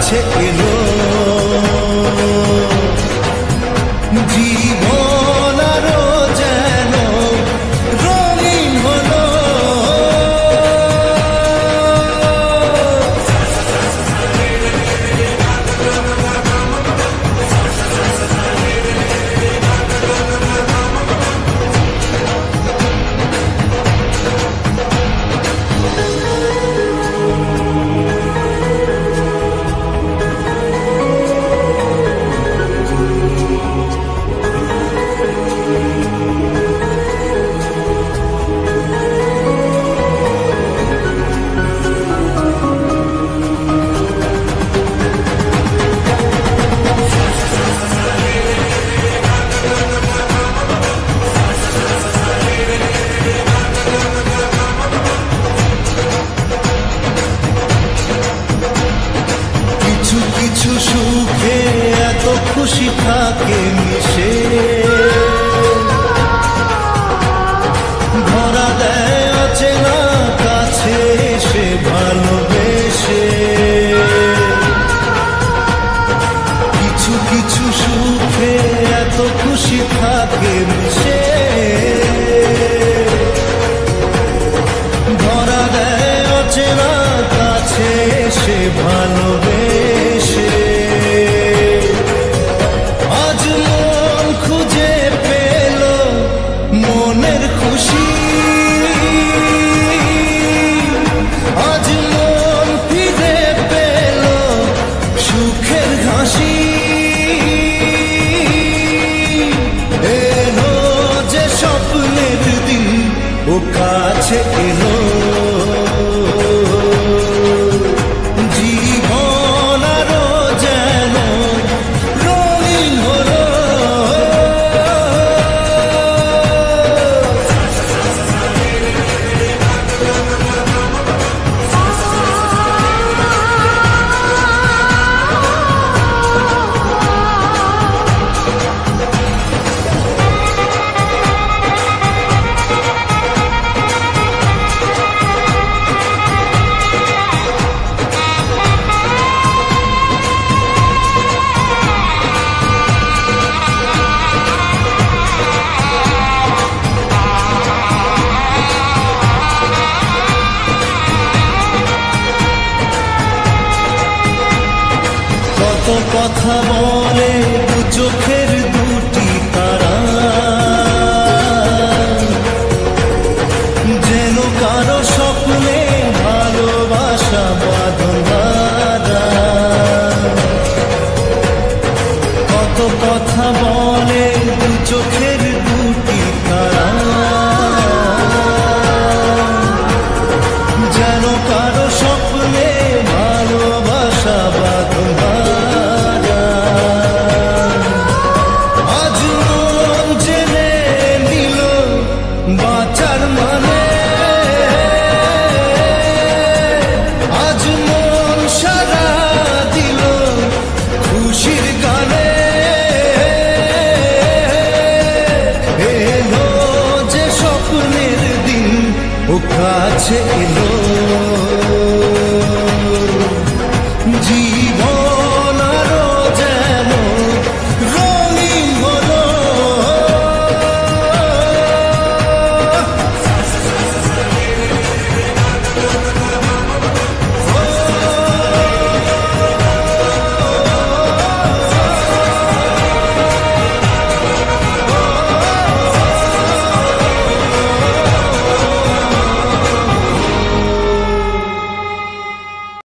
কাছে এলো জীবন আরো যেন রঙিন হলো। কিছু সুখে এত খুশি থাকে মিশে, ধরা দেয় অচেনা কাছে এসে ভালোবেসে। কিছু কিছু সুখে এত খুশি থাকে মিশে, ধরা দেয় অচেনা কাছে এসে ভালোবেসে। আজ মন খুঁজে পেল মনের খুশি, আজ মন ফিরে পেল সুখের হাসি। এলো যে স্বপ্নের দিন ও কাছে এলো, জীবন আরো যেন রঙিন হলো। কত কথা বলে দু চোখের দুটি তারা, যেন কারো স্বপ্নে ভালোবাসা বাঁধা। কত কথা বলে দু চোখের দুটি তারা, যেন কারো স্বপ্নে ভালোবাসা বাঁধা। আজ মন জেনে নিল বাঁচার মানে, আজ মন সারা দিল খুশির গানে। এলো যে স্বপ্নের দিন ও কাছে এলো,